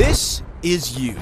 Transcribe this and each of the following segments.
This is you.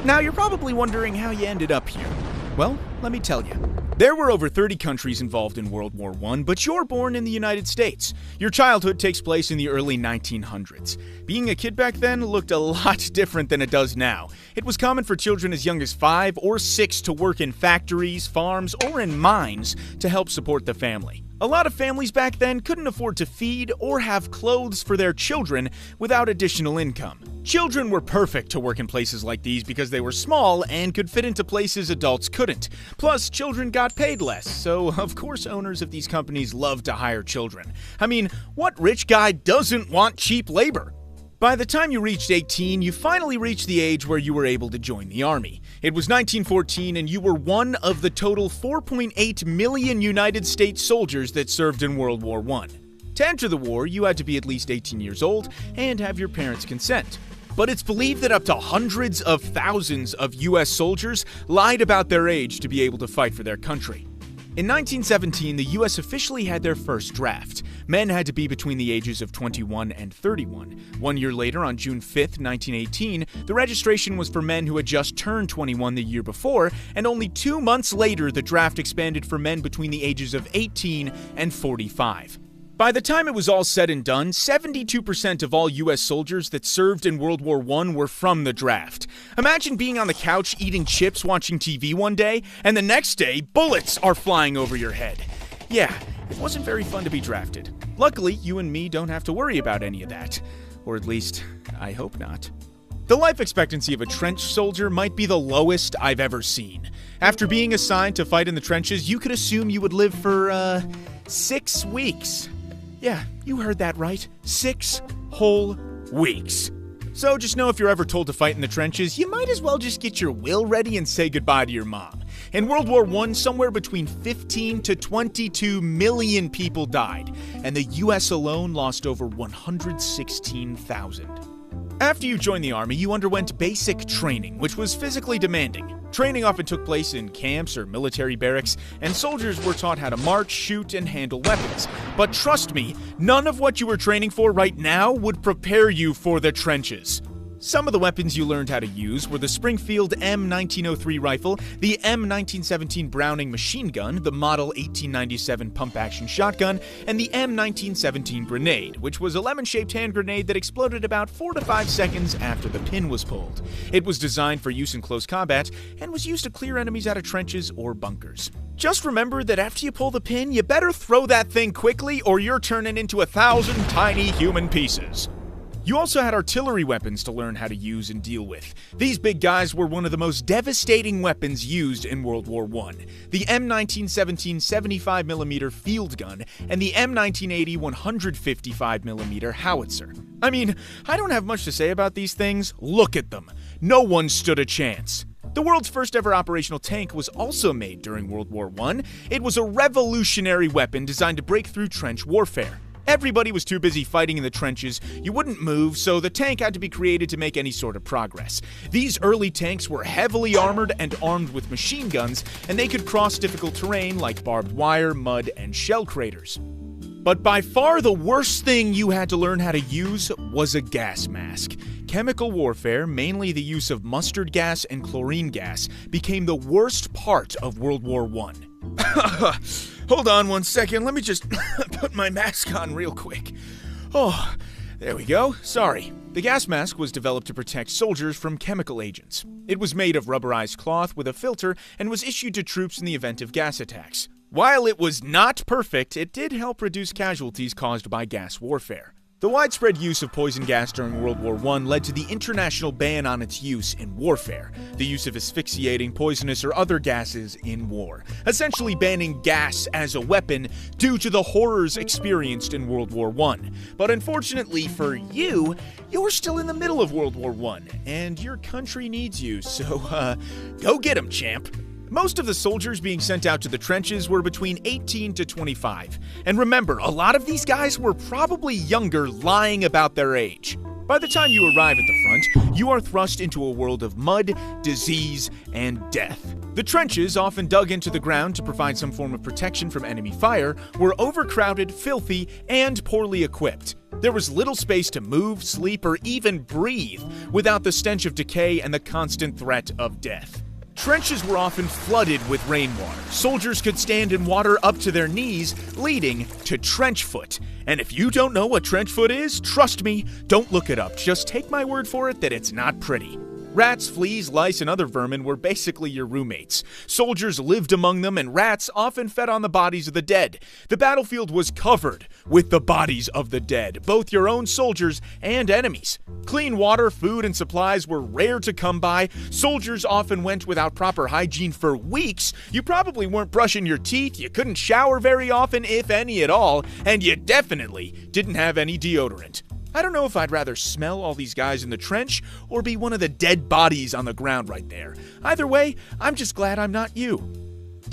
Now, you're probably wondering how you ended up here. Well, let me tell you. There were over 30 countries involved in World War I, but you're born in the United States. Your childhood takes place in the early 1900s. Being a kid back then looked a lot different than it does now. It was common for children as young as 5 or 6 to work in factories, farms, or in mines to help support the family. A lot of families back then couldn't afford to feed or have clothes for their children without additional income. Children were perfect to work in places like these because they were small and could fit into places adults couldn't. Plus, children got paid less, so of course owners of these companies loved to hire children. I mean, what rich guy doesn't want cheap labor? By the time you reached 18, you finally reached the age where you were able to join the army. It was 1914 and you were one of the total 4.8 million United States soldiers that served in World War I. To enter the war, you had to be at least 18 years old and have your parents' consent. But it's believed that up to hundreds of thousands of US soldiers lied about their age to be able to fight for their country. In 1917, the US officially had their first draft. Men had to be between the ages of 21 and 31. 1 year later, on June 5, 1918, the registration was for men who had just turned 21 the year before, and only 2 months later, the draft expanded for men between the ages of 18 and 45. By the time it was all said and done, 72% of all US soldiers that served in World War I were from the draft. Imagine being on the couch eating chips watching TV one day, and the next day, bullets are flying over your head. Yeah, it wasn't very fun to be drafted. Luckily, you and me don't have to worry about any of that. Or at least, I hope not. The life expectancy of a trench soldier might be the lowest I've ever seen. After being assigned to fight in the trenches, you could assume you would live for, 6 weeks. Yeah, you heard that right. 6 whole weeks. So just know if you're ever told to fight in the trenches, you might as well just get your will ready and say goodbye to your mom. In World War I, somewhere between 15 to 22 million people died, and the US alone lost over 116,000. After you joined the army, you underwent basic training, which was physically demanding. Training often took place in camps or military barracks, and soldiers were taught how to march, shoot, and handle weapons. But trust me, none of what you were training for right now would prepare you for the trenches. Some of the weapons you learned how to use were the Springfield M1903 rifle, the M1917 Browning machine gun, the Model 1897 pump-action shotgun, and the M1917 grenade, which was a lemon-shaped hand grenade that exploded about 4 to 5 seconds after the pin was pulled. It was designed for use in close combat and was used to clear enemies out of trenches or bunkers. Just remember that after you pull the pin, you better throw that thing quickly or you're turning into 1,000 tiny human pieces. You also had artillery weapons to learn how to use and deal with. These big guys were one of the most devastating weapons used in World War I. The M1917 75mm field gun and the M1980 155mm howitzer. I mean, I don't have much to say about these things. Look at them. No one stood a chance. The world's first ever operational tank was also made during World War I. It was a revolutionary weapon designed to break through trench warfare. Everybody was too busy fighting in the trenches, you wouldn't move, so the tank had to be created to make any sort of progress. These early tanks were heavily armored and armed with machine guns, and they could cross difficult terrain like barbed wire, mud, and shell craters. But by far the worst thing you had to learn how to use was a gas mask. Chemical warfare, mainly the use of mustard gas and chlorine gas, became the worst part of World War I. Hold on one second, let me just put my mask on real quick. Oh, there we go. Sorry. The gas mask was developed to protect soldiers from chemical agents. It was made of rubberized cloth with a filter and was issued to troops in the event of gas attacks. While it was not perfect, it did help reduce casualties caused by gas warfare. The widespread use of poison gas during World War I led to the international ban on its use in warfare, the use of asphyxiating, poisonous, or other gases in war, essentially banning gas as a weapon due to the horrors experienced in World War I. But unfortunately for you, you're still in the middle of World War I, and your country needs you, so go get 'em, champ. Most of the soldiers being sent out to the trenches were between 18 to 25. And remember, a lot of these guys were probably younger, lying about their age. By the time you arrive at the front, you are thrust into a world of mud, disease, and death. The trenches, often dug into the ground to provide some form of protection from enemy fire, were overcrowded, filthy, and poorly equipped. There was little space to move, sleep, or even breathe without the stench of decay and the constant threat of death. Trenches were often flooded with rainwater. Soldiers could stand in water up to their knees, leading to trench foot. And if you don't know what trench foot is, trust me, don't look it up. Just take my word for it that it's not pretty. Rats, fleas, lice, and other vermin were basically your roommates. Soldiers lived among them, and rats often fed on the bodies of the dead. The battlefield was covered with the bodies of the dead, both your own soldiers and enemies. Clean water, food, and supplies were rare to come by. Soldiers often went without proper hygiene for weeks. You probably weren't brushing your teeth, you couldn't shower very often, if any at all, and you definitely didn't have any deodorant. I don't know if I'd rather smell all these guys in the trench or be one of the dead bodies on the ground right there. Either way, I'm just glad I'm not you.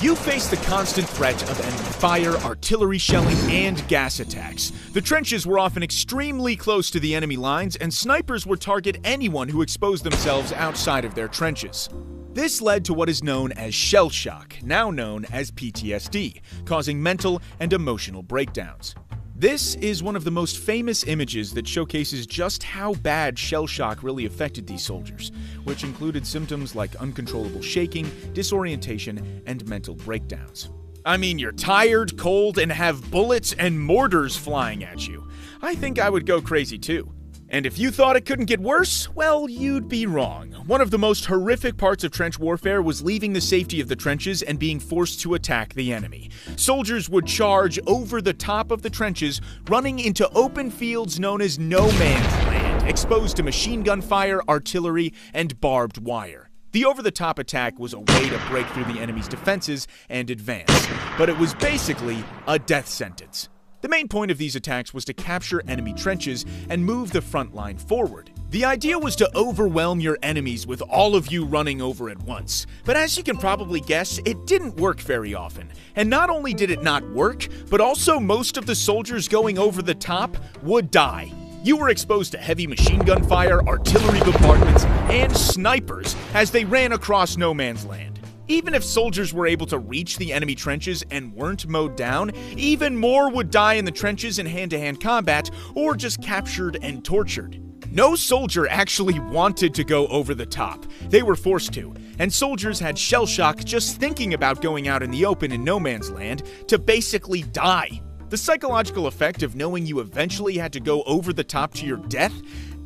You face the constant threat of enemy fire, artillery shelling, and gas attacks. The trenches were often extremely close to the enemy lines, and snipers would target anyone who exposed themselves outside of their trenches. This led to what is known as shell shock, now known as PTSD, causing mental and emotional breakdowns. This is one of the most famous images that showcases just how bad shell shock really affected these soldiers, which included symptoms like uncontrollable shaking, disorientation, and mental breakdowns. I mean, you're tired, cold, and have bullets and mortars flying at you. I think I would go crazy too. And if you thought it couldn't get worse, well, you'd be wrong. One of the most horrific parts of trench warfare was leaving the safety of the trenches and being forced to attack the enemy. Soldiers would charge over the top of the trenches, running into open fields known as no man's land, exposed to machine gun fire, artillery, and barbed wire. The over-the-top attack was a way to break through the enemy's defenses and advance, but it was basically a death sentence. The main point of these attacks was to capture enemy trenches and move the front line forward. The idea was to overwhelm your enemies with all of you running over at once. But as you can probably guess, it didn't work very often. And not only did it not work, but also most of the soldiers going over the top would die. You were exposed to heavy machine gun fire, artillery bombardments, and snipers as they ran across no man's land. Even if soldiers were able to reach the enemy trenches and weren't mowed down, even more would die in the trenches in hand-to-hand combat or just captured and tortured. No soldier actually wanted to go over the top. They were forced to, and soldiers had shell shock just thinking about going out in the open in no man's land to basically die. The psychological effect of knowing you eventually had to go over the top to your death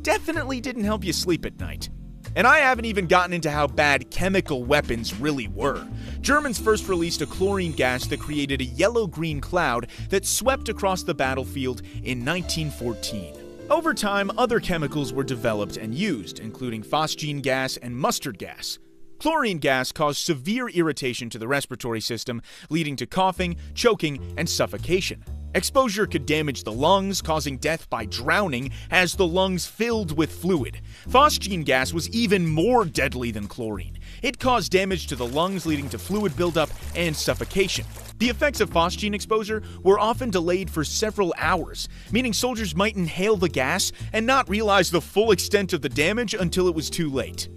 definitely didn't help you sleep at night. And I haven't even gotten into how bad chemical weapons really were. Germans first released a chlorine gas that created a yellow-green cloud that swept across the battlefield in 1914. Over time, other chemicals were developed and used, including phosgene gas and mustard gas. Chlorine gas caused severe irritation to the respiratory system, leading to coughing, choking, and suffocation. Exposure could damage the lungs, causing death by drowning as the lungs filled with fluid. Phosgene gas was even more deadly than chlorine. It caused damage to the lungs, leading to fluid buildup and suffocation. The effects of phosgene exposure were often delayed for several hours, meaning soldiers might inhale the gas and not realize the full extent of the damage until it was too late.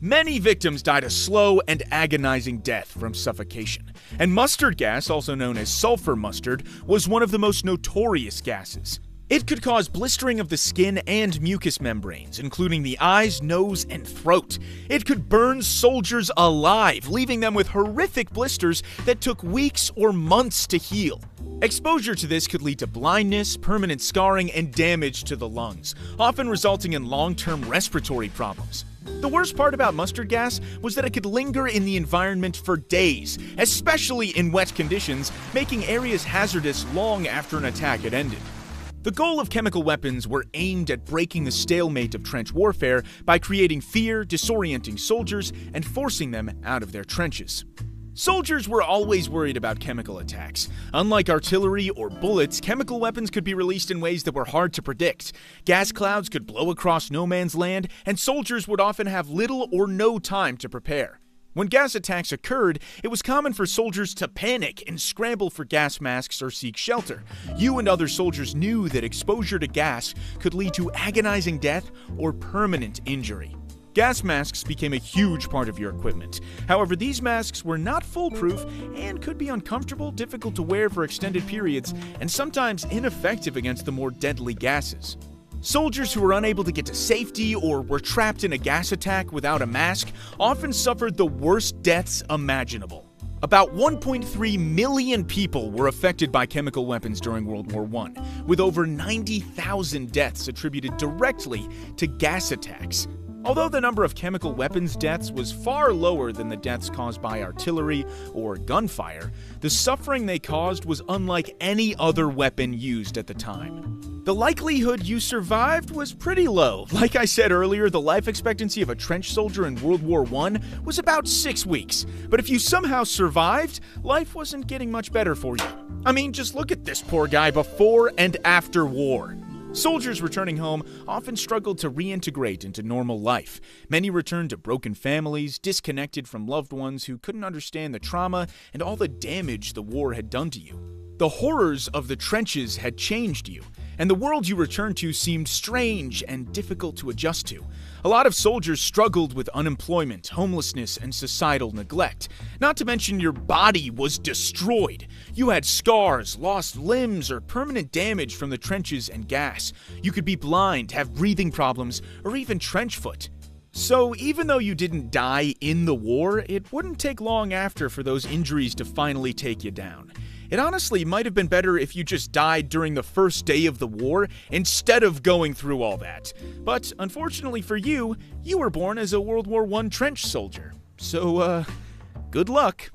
Many victims died a slow and agonizing death from suffocation, and mustard gas, also known as sulfur mustard, was one of the most notorious gases. It could cause blistering of the skin and mucous membranes, including the eyes, nose, and throat. It could burn soldiers alive, leaving them with horrific blisters that took weeks or months to heal. Exposure to this could lead to blindness, permanent scarring, and damage to the lungs, often resulting in long-term respiratory problems. The worst part about mustard gas was that it could linger in the environment for days, especially in wet conditions, making areas hazardous long after an attack had ended. The goal of chemical weapons were aimed at breaking the stalemate of trench warfare by creating fear, disorienting soldiers, and forcing them out of their trenches. Soldiers were always worried about chemical attacks. Unlike artillery or bullets, chemical weapons could be released in ways that were hard to predict. Gas clouds could blow across no man's land, and soldiers would often have little or no time to prepare. When gas attacks occurred, it was common for soldiers to panic and scramble for gas masks or seek shelter. You and other soldiers knew that exposure to gas could lead to agonizing death or permanent injury. gas masks became a huge part of your equipment. However, these masks were not foolproof and could be uncomfortable, difficult to wear for extended periods, and sometimes ineffective against the more deadly gases. Soldiers who were unable to get to safety or were trapped in a gas attack without a mask often suffered the worst deaths imaginable. About 1.3 million people were affected by chemical weapons during World War I, with over 90,000 deaths attributed directly to gas attacks. Although the number of chemical weapons deaths was far lower than the deaths caused by artillery or gunfire, the suffering they caused was unlike any other weapon used at the time. The likelihood you survived was pretty low. Like I said earlier, the life expectancy of a trench soldier in World War I was about 6 weeks. But if you somehow survived, life wasn't getting much better for you. I mean, just look at this poor guy before and after war. Soldiers returning home often struggled to reintegrate into normal life. Many returned to broken families, disconnected from loved ones who couldn't understand the trauma and all the damage the war had done to you. The horrors of the trenches had changed you, and the world you returned to seemed strange and difficult to adjust to. A lot of soldiers struggled with unemployment, homelessness, and societal neglect. Not to mention your body was destroyed. You had scars, lost limbs, or permanent damage from the trenches and gas. You could be blind, have breathing problems, or even trench foot. So even though you didn't die in the war, it wouldn't take long after for those injuries to finally take you down. It honestly might have been better if you just died during the first day of the war instead of going through all that. But unfortunately for you, you were born as a World War I trench soldier. So, good luck.